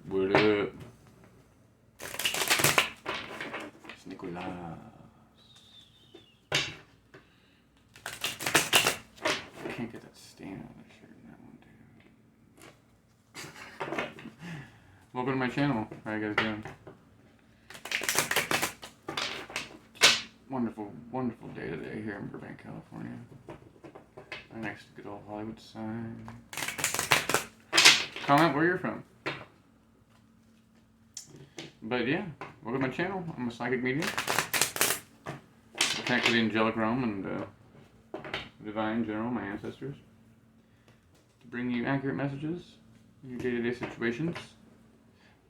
What up? It's Nicolas. I can't get that stain out of that shirt in that one, dude. Welcome to my channel. How you guys doing? Wonderful, wonderful day today here in Burbank, California. Right next to good old Hollywood sign. Comment where you're from. But yeah, welcome to my channel. I'm a psychic medium. I connect with the angelic realm and divine in general, my ancestors, to bring you accurate messages in your day-to-day situations.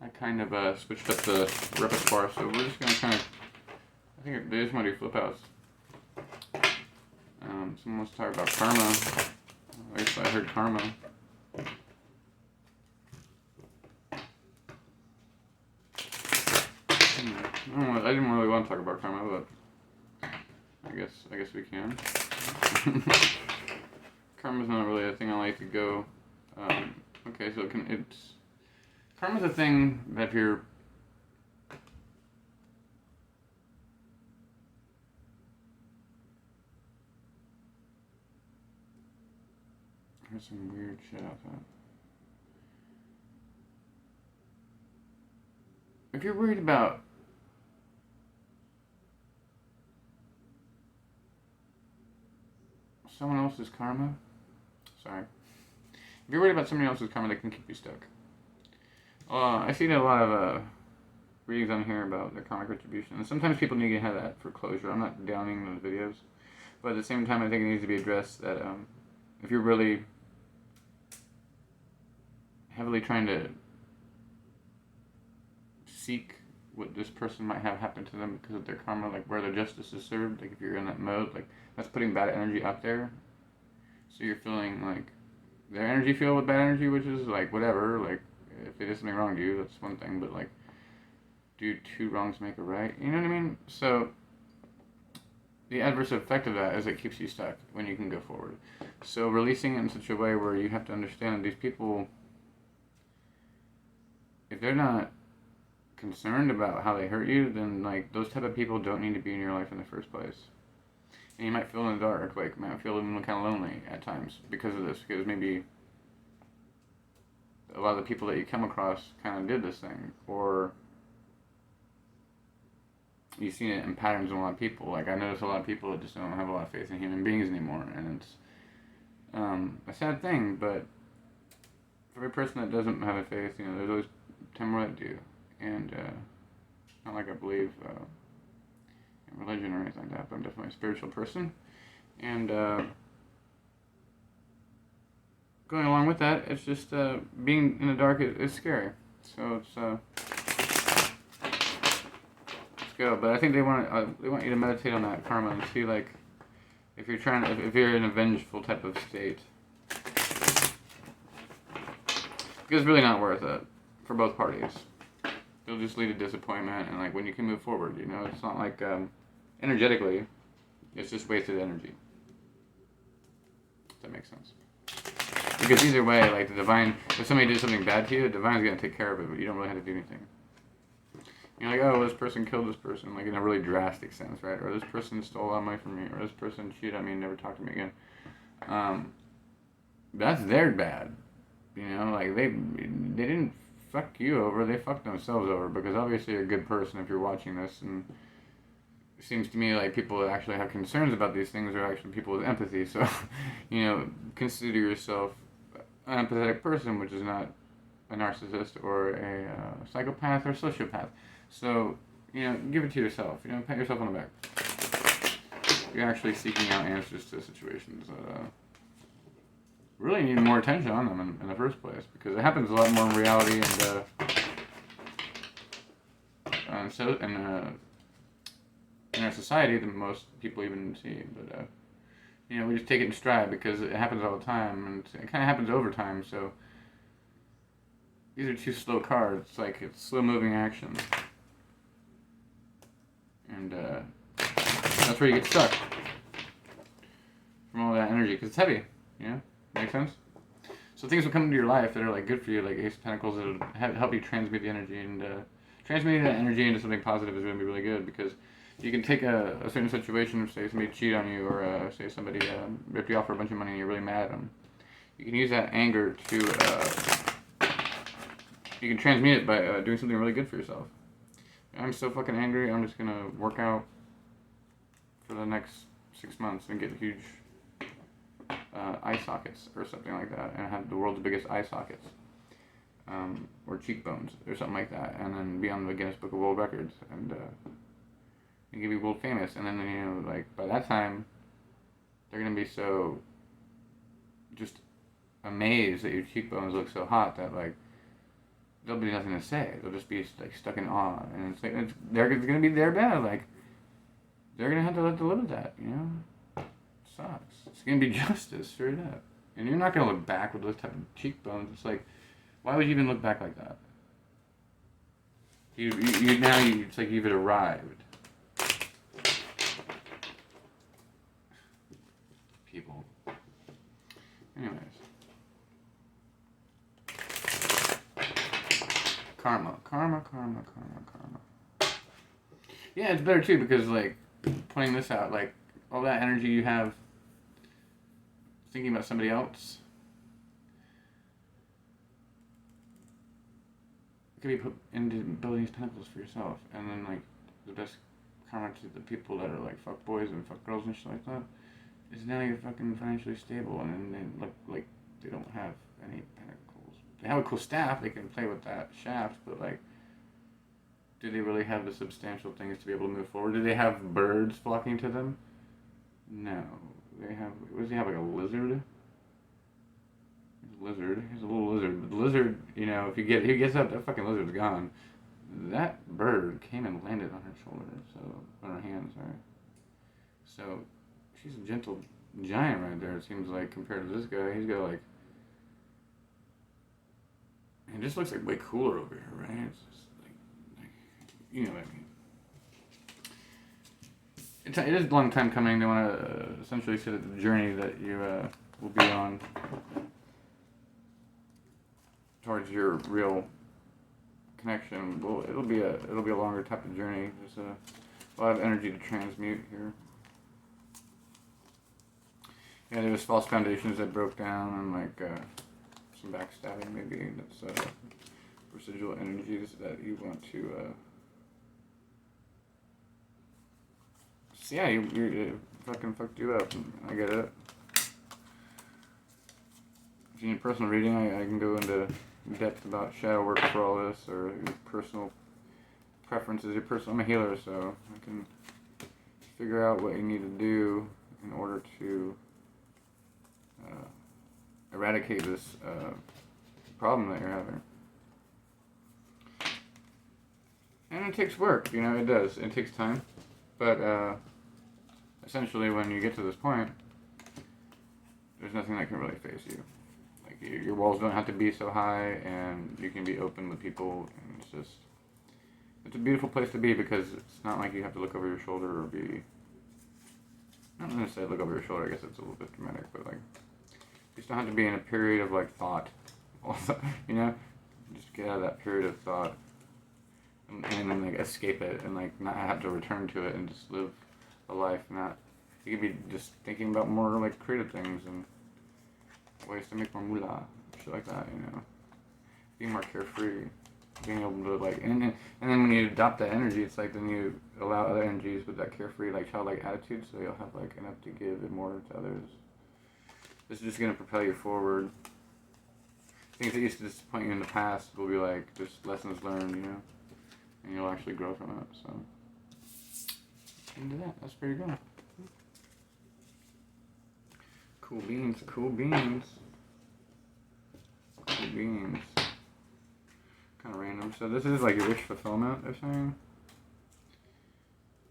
I kind of switched up the repertoire, so we're just gonna kind of. I think they just want to do flip outs. Someone wants to talk about karma. I guess I heard karma. I didn't really want to talk about karma, but I guess we can. Karma's not really a thing I like to go. Okay, so karma's a thing that if you're there's some weird shit outside. If you're worried about someone else's karma, sorry. If you're worried about somebody else's karma, that can keep you stuck. I see a lot of readings on here about the karmic retribution, and sometimes people need to have that for closure. I'm not downing those videos, but at the same time, I think it needs to be addressed that if you're really heavily trying to seek what this person might have happen to them because of their karma, like where their justice is served, like if you're in that mode, like that's putting bad energy out there. So you're feeling like their energy filled with bad energy, which is like whatever, like if they did something wrong to you, that's one thing, but like do two wrongs make a right, you know what I mean? So the adverse effect of that is it keeps you stuck when you can go forward. So releasing it in such a way where you have to understand that these people, if they're not concerned about how they hurt you, then like those type of people don't need to be in your life in the first place. And you might feel in the dark, like you might feel even kind of lonely at times because of this, because maybe a lot of the people that you come across kind of did this thing, or you've seen it in patterns in a lot of people. Like I notice a lot of people that just don't have a lot of faith in human beings anymore, and it's a sad thing. But for every person that doesn't have a faith, you know, there's always 10 more that do. And not like I believe in religion or anything like that, but I'm definitely a spiritual person. And going along with that, it's just being in the dark is scary. So it's let's go. But I think they want you to meditate on that karma and see like if you're trying to, if you're in a vengeful type of state, because it's really not worth it for both parties. It'll just lead to disappointment, and like when you can move forward, you know, it's not like energetically, it's just wasted energy. If that makes sense. Because either way, like the divine, if somebody did something bad to you, the divine's gonna take care of it, but you don't really have to do anything. You're like, oh, this person killed this person, like in a really drastic sense, right? Or this person stole a lot of money from me, or this person cheated on me and never talked to me again. That's their bad. You know, like they didn't fuck you over, they fucked themselves over, because obviously you're a good person if you're watching this, and it seems to me like people that actually have concerns about these things are actually people with empathy, so, you know, consider yourself an empathetic person, which is not a narcissist or a psychopath or sociopath. So, you know, give it to yourself, you know, pat yourself on the back. You're actually seeking out answers to situations that really need more attention on them in the first place, because it happens a lot more in reality and in our society than most people even see. But you know, we just take it in stride because it happens all the time, and it kind of happens over time. So these are two slow cards. It's like it's slow moving action, and that's where you get stuck from all that energy because it's heavy. You know. Make sense? So So things will come into your life that are like good for you, like Ace of Pentacles, that'll help you transmute the energy, and transmuting that energy into something positive is going to be really good, because you can take a certain situation, say somebody cheated on you, or say somebody ripped you off for a bunch of money and you're really mad at them. You can use that anger to, you can transmute it by doing something really good for yourself. I'm so fucking angry, I'm just going to work out for the next 6 months and get huge eye sockets or something like that, and have the world's biggest eye sockets, or cheekbones or something like that, and then be on the Guinness Book of World Records, and you can be world famous. And then, you know, like by that time they're gonna be so just amazed that your cheekbones look so hot that like there'll be nothing to say. They'll just be like stuck in awe, and it's like it's gonna be their bad. Like they're gonna have to live with that, you know. Sucks. It's gonna be justice, straight up. And you're not gonna look back with those type of cheekbones. It's like, why would you even look back like that? It's like you've arrived. People. Anyways. Karma. Yeah, it's better too, because like pointing this out, like all that energy you have thinking about somebody else could be put into building these pentacles for yourself. And then like the best karma to the people that are like fuck boys and fuck girls and shit like that is now you're fucking financially stable, and then they look like they don't have any pentacles. They have a cool staff, they can play with that shaft, but like, do they really have the substantial things to be able to move forward? Do they have birds flocking to them? No. They have, what does he have, like a lizard? He's a little lizard. But the lizard, you know, if he gets up, that fucking lizard's gone. That bird came and landed on her shoulder, so, on her hand, sorry. So, she's a gentle giant right there, it seems like, compared to this guy. He's got like, it just looks like way cooler over here, right? It's just like you know what I mean. It is a long time coming. They want to essentially say that the journey that you will be on towards your real connection, well, it'll be a longer type of journey. There's a lot of energy to transmute here. Yeah, there was false foundations that broke down, and like some backstabbing maybe. That's residual energies that you want to. Yeah, you fucking fucked you up. I get it. If you need a personal reading, I can go into depth about shadow work for all this, or your personal preferences. I'm a healer, so I can figure out what you need to do in order to eradicate this problem that you're having. And it takes work, you know, it does. It takes time. But essentially, when you get to this point, there's nothing that can really face you. Like, your walls don't have to be so high, and you can be open with people, and it's a beautiful place to be, because it's not like you have to look over your shoulder or be, not necessarily look over your shoulder, I guess it's a little bit dramatic, but like, you still have to be in a period of like thought, also, you know, just get out of that period of thought, and then like escape it, and like not have to return to it, and just live a life. Not, you could be just thinking about more like creative things and ways to make more moolah, shit like that, you know, being more carefree, being able to like, and then when you adopt that energy, it's like then you allow other energies with that carefree, like childlike attitude, so you'll have like enough to give and more to others. This is just gonna propel you forward. Things that used to disappoint you in the past will be like just lessons learned, you know, and you'll actually grow from it. So into that, that's pretty good. Cool beans. Kind of random. So this is like your wish fulfillment, they're saying.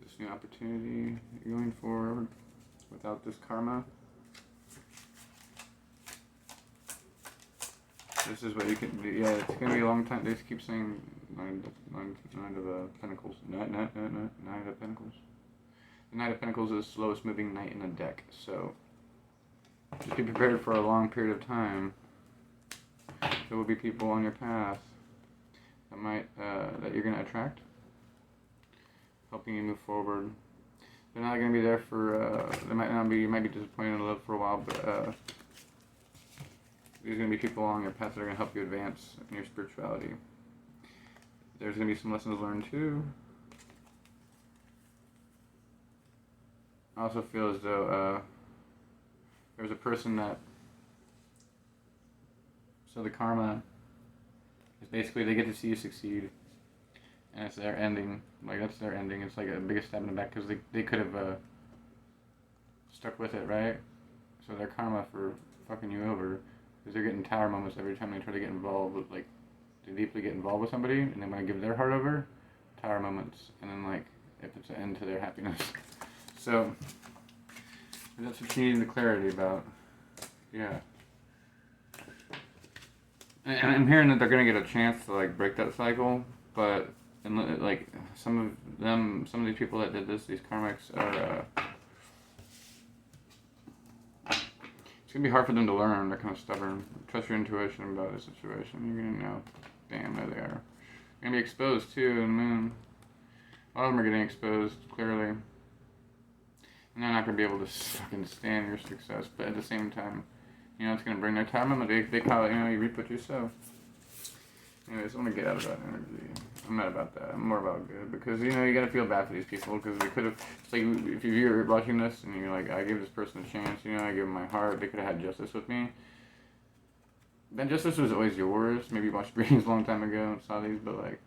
This new opportunity you're going for without this karma. This is what you can do. Yeah, it's going to be a long time. They just keep saying nine of Pentacles. Nine of Pentacles. The Knight of Pentacles is the slowest moving knight in the deck. So just be prepared for a long period of time There will be people on your path that might that you're gonna attract, helping you move forward. They're not gonna be there for. They might not be. You might be disappointed in love for a while, but there's gonna be people along your path that are gonna help you advance in your spirituality. There's gonna be some lessons learned too. I also feel as though there's a person that. So the karma is basically they get to see you succeed, and it's their ending. Like that's their ending. It's like a biggest stab in the back because they could have stuck with it, right? So their karma for fucking you over is they're getting tower moments every time they try to get involved with like to deeply get involved with somebody, and they want to give their heart over, tower moments, and then like if it's an end to their happiness. So that's what you need the clarity about. Yeah. And I'm hearing that they're gonna get a chance to like break that cycle, but like some of these people that did this, these karmics are. It's gonna be hard for them to learn. They're kind of stubborn. Trust your intuition about a situation. You're gonna know. Damn, there they are. You're gonna be exposed too, and man, a lot of them are getting exposed clearly, and they're not gonna be able to fucking stand your success. But at the same time. You know, it's going to bring their time. They call it, you know, you reap what you sow. Anyways, I want to get out of that energy. I'm not about that. I'm more about good. Because, you know, you got to feel bad for these people. Because they could have, it's like, if you're watching this and you're like, I gave this person a chance, you know, I gave them my heart. They could have had justice with me. Then justice was always yours. Maybe you watched readings a long time ago and saw these, but, like,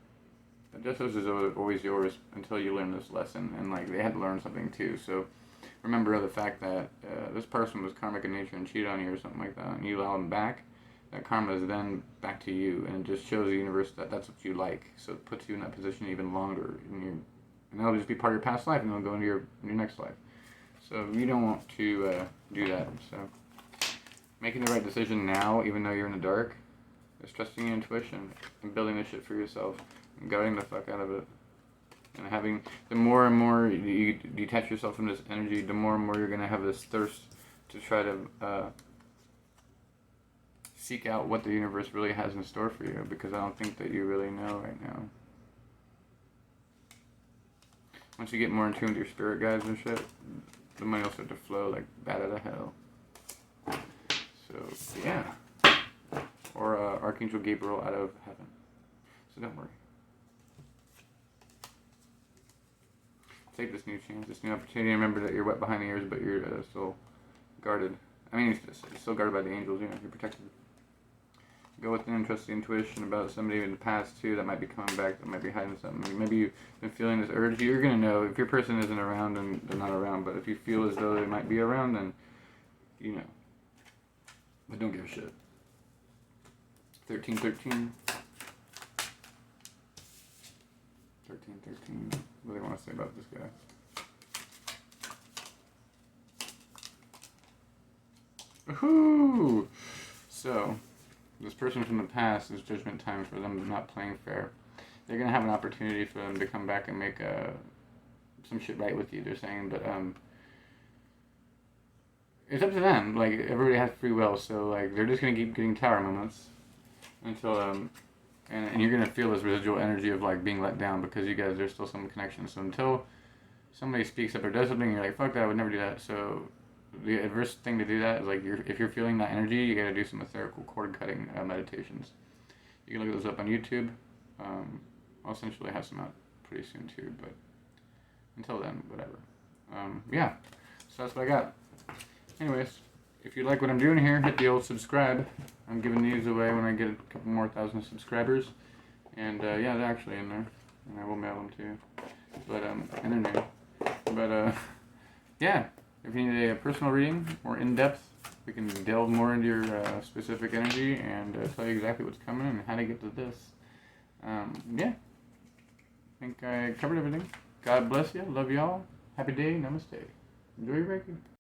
justice is always yours until you learn this lesson. And, like, they had to learn something, too. So, remember the fact that this person was karmic in nature and cheated on you or something like that, and you allow them back, that karma is then back to you, and it just shows the universe that that's what you like. So it puts you in that position even longer, and that'll just be part of your past life, and it'll go into your next life. So you don't want to do that. So making the right decision now, even though you're in the dark, is trusting your intuition and building this shit for yourself and guarding the fuck out of it. And having, the more and more you detach yourself from this energy, the more and more you're going to have this thirst to try to seek out what the universe really has in store for you, because I don't think that you really know right now. Once you get more in tune with your spirit guides and shit, the money will start to flow like bat out of hell. So, yeah. Or Archangel Gabriel out of heaven. So don't worry. Take this new chance, this new opportunity. Remember that you're wet behind the ears, but you're still guarded. I mean, you're still guarded by the angels. You know, you're protected. Go within and trust the intuition about somebody in the past too that might be coming back, that might be hiding something. Maybe you've been feeling this urge. You're gonna know if your person isn't around and they're not around. But if you feel as though they might be around, then you know. But don't give a shit. 1313. 1313. What do they want to say about this guy? Woohoo! So, this person from the past is judgment time for them not playing fair. They're gonna have an opportunity for them to come back and make some shit right with you. They're saying, but it's up to them. Like everybody has free will, so like they're just gonna keep getting tower moments until and you're gonna feel this residual energy of like being let down because you guys there's still some connection. So until somebody speaks up or does something, you're like, fuck that, I would never do that. So the adverse thing to do that is like if you're feeling that energy, you gotta do some etherical cord cutting meditations. You can look those up on YouTube. I'll essentially have some out pretty soon too, but until then, whatever. Yeah, so that's what I got. Anyways, if you like what I'm doing here, hit the old subscribe. I'm giving these away when I get a couple more thousand subscribers. And yeah, they're actually in there. And I will mail them to you. But, and their name. But, yeah, if you need a personal reading, more in-depth, we can delve more into your specific energy and tell you exactly what's coming and how to get to this. Yeah, I think I covered everything. God bless you. Love y'all. Happy day. Namaste. Enjoy your Reiki.